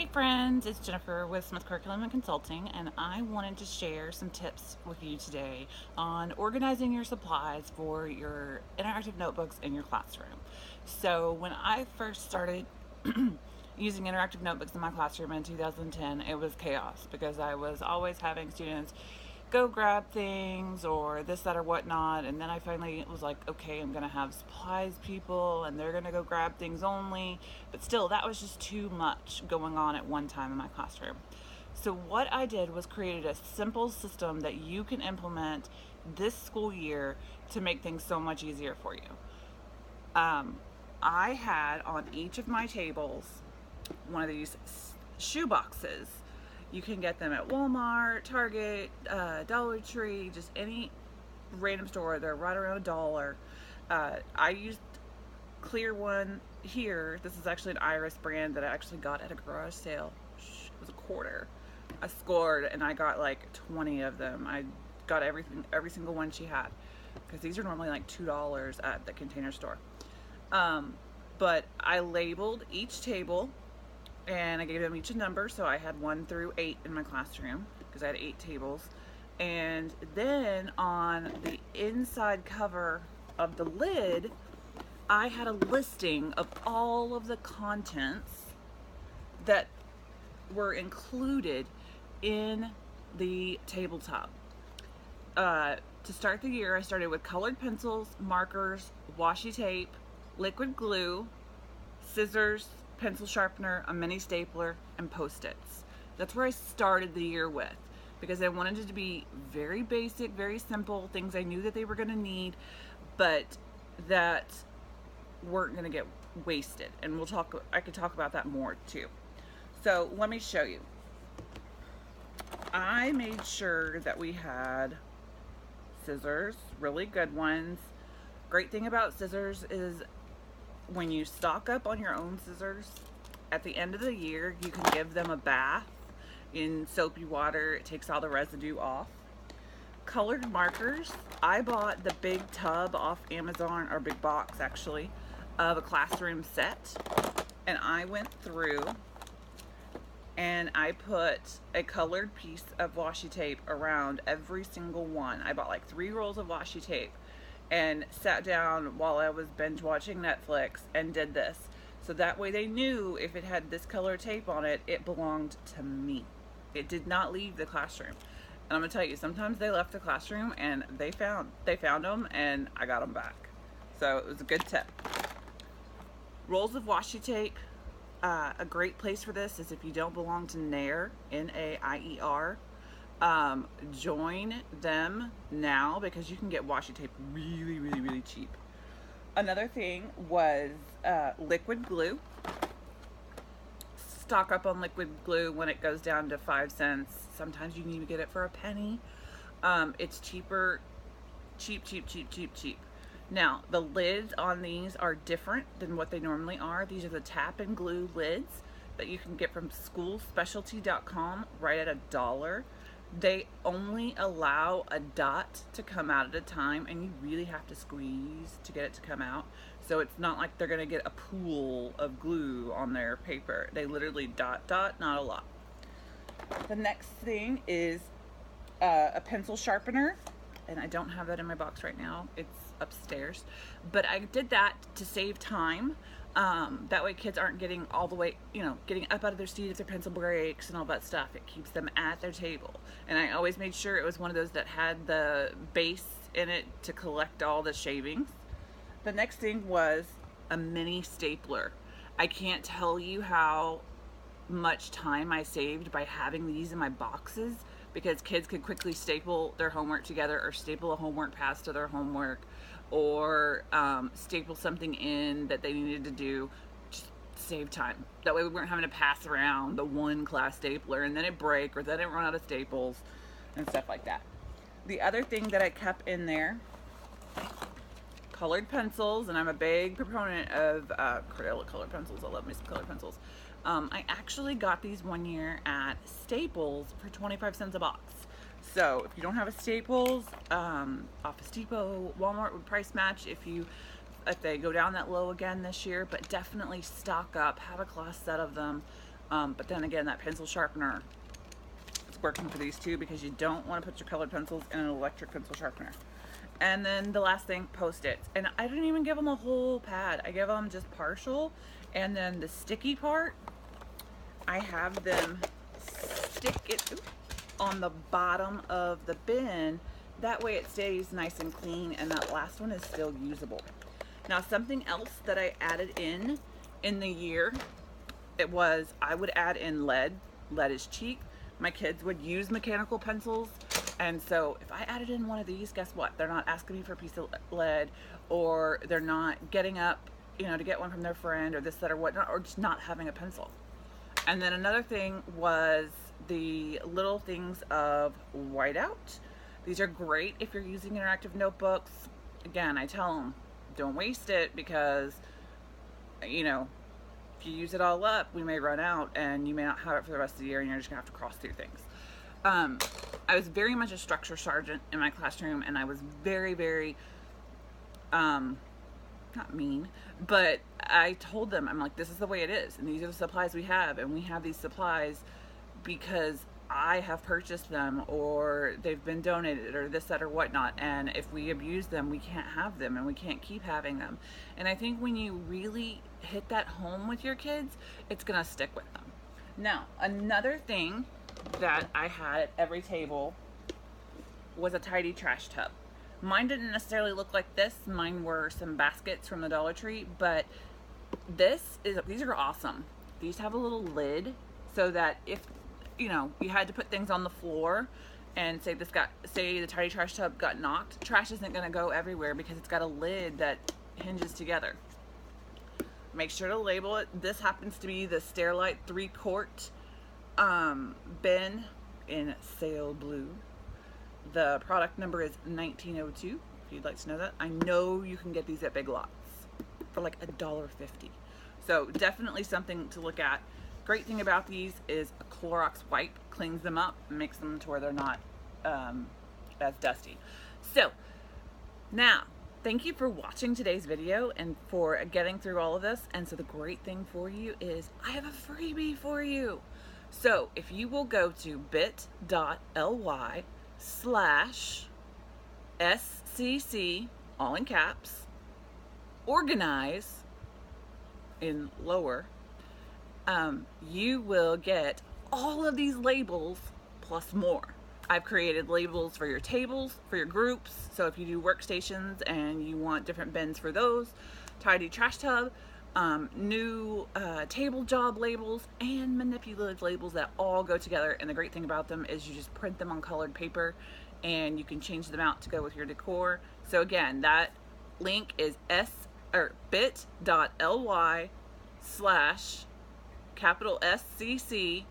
Hey friends, it's Jennifer with Smith Curriculum and Consulting, and I wanted to share some tips with you today on organizing your supplies for your interactive notebooks in your classroom. So when I first started using interactive notebooks in my classroom in 2010, it was chaos because I was always having students go grab things or this, that, or whatnot. And then I finally was like, okay, I'm going to have supplies people and they're going to go grab things only. But still, that was just too much going on at one time in my classroom. So what I did was created a simple system that you can implement this school year to make things so much easier for you. I had on each of my tables one of these shoe boxes. You can get them at Walmart, Target, Dollar Tree, just any random store. They're right around $1. I used clear one here. This is actually an Iris brand that I actually got at a garage sale. It was $1. I scored and I got like 20 of them. I got every single one she had, because these are normally like $2 at the Container Store. But I labeled each table and I gave them each a number, so I had 1 through 8 in my classroom because I had 8 tables. And then on the inside cover of the lid, I had a listing of all of the contents that were included in the tabletop. To start the year, I started with colored pencils, markers, washi tape, liquid glue, scissors, pencil sharpener, a mini stapler, and Post-its. That's where I started the year with, because I wanted it to be very basic, very simple, things I knew that they were going to need, but that weren't going to get wasted. And I could talk about that more too. So let me show you. I made sure that we had scissors, really good ones. Great thing about scissors is when you stock up on your own scissors, at the end of the year, you can give them a bath in soapy water. It takes all the residue off. Colored markers. I bought the big tub off Amazon, or big box actually, of a classroom set. And I went through and I put a colored piece of washi tape around every single one. I bought like 3 rolls of washi tape and sat down while I was binge watching Netflix and did this. So that way they knew if it had this color tape on it, it belonged to me. It did not leave the classroom. And I'm gonna tell you, sometimes they left the classroom and they found them and I got them back. So it was a good tip. Rolls of washi tape. A great place for this is if you don't belong to NAIR, N-A-I-E-R. Join them now, because you can get washi tape really, really, really cheap. Another thing was liquid glue. Stock up on liquid glue when it goes down to 5 cents. Sometimes you can even get it for a penny. It's cheaper, cheap. Now, the lids on these are different than what they normally are. These are the tap and glue lids that you can get from schoolspecialty.com right at $1. They only allow a dot to come out at a time, and you really have to squeeze to get it to come out. So it's not like they're gonna get a pool of glue on their paper. They literally dot, not a lot. The next thing is a pencil sharpener, and I don't have that in my box right now. It's upstairs, but I did that to save time. That way kids aren't getting all the way, getting up out of their seat if their pencil breaks and all that stuff. It keeps them at their table. And I always made sure it was one of those that had the base in it to collect all the shavings. The next thing was a mini stapler. I can't tell you how much time I saved by having these in my boxes, because kids could quickly staple their homework together, or staple a homework pass to their homework, or staple something in that they needed to do. Just save time. That way we weren't having to pass around the one class stapler and then it break, or then it run out of staples and stuff like that. The other thing that I kept in there, colored pencils, and I'm a big proponent of acrylic colored pencils. I love me some colored pencils. I actually got these one year at Staples for 25 cents a box. So if you don't have a Staples, Office Depot, Walmart would price match if they go down that low again this year, but definitely stock up, have a class set of them. But then again, that pencil sharpener is working for these too, because you don't want to put your colored pencils in an electric pencil sharpener. And then the last thing, Post-its. And I didn't even give them a whole pad. I give them just partial. And then the sticky part, I have them stick it on the bottom of the bin. That way it stays nice and clean, and that last one is still usable. Now, something else that I added in the year, it was I would add in lead. Lead is cheap. My kids would use mechanical pencils. And so if I added in one of these, guess what? They're not asking me for a piece of lead, or they're not getting up, you know, to get one from their friend or this, that, or whatnot, or just not having a pencil. And then another thing was the little things of whiteout. These are great if you're using interactive notebooks. Again, I tell them, don't waste it, because, you know, if you use it all up, we may run out and you may not have it for the rest of the year, and you're just gonna have to cross through things. I was very much a structure sergeant in my classroom, and I was very, very, not mean, but I told them, I'm like, this is the way it is, and these are the supplies we have, and we have these supplies because I have purchased them, or they've been donated, or this, that, or whatnot, and if we abuse them, we can't have them, and we can't keep having them. And I think when you really hit that home with your kids, it's gonna stick with them. Now, another thing that I had at every table was a tidy trash tub. Mine didn't necessarily look like this. Mine were some baskets from the Dollar Tree, but these are awesome. These have a little lid so that if, you know, you had to put things on the floor, and say the tidy trash tub got knocked, trash isn't going to go everywhere because it's got a lid that hinges together. Make sure to label it. This happens to be the Sterilite 3-quart bin in sail blue. The product number is 1902, if you'd like to know that. I know you can get these at Big Lots for like $1.50. So definitely something to look at. Great thing about these is a Clorox wipe cleans them up and makes them to where they're not as dusty. So now, thank you for watching today's video and for getting through all of this. And so the great thing for you is I have a freebie for you. So if you will go to bit.ly/SCC, all in caps, organize in lower, you will get all of these labels plus more. I've created labels for your tables, for your groups. So if you do workstations and you want different bins for those, tidy trash tub, new table job labels, and manipulative labels that all go together. And the great thing about them is you just print them on colored paper and you can change them out to go with your decor. So again, that link is bit.ly/SCC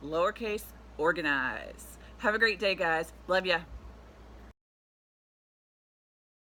lowercase organize. Have a great day, guys. Love ya.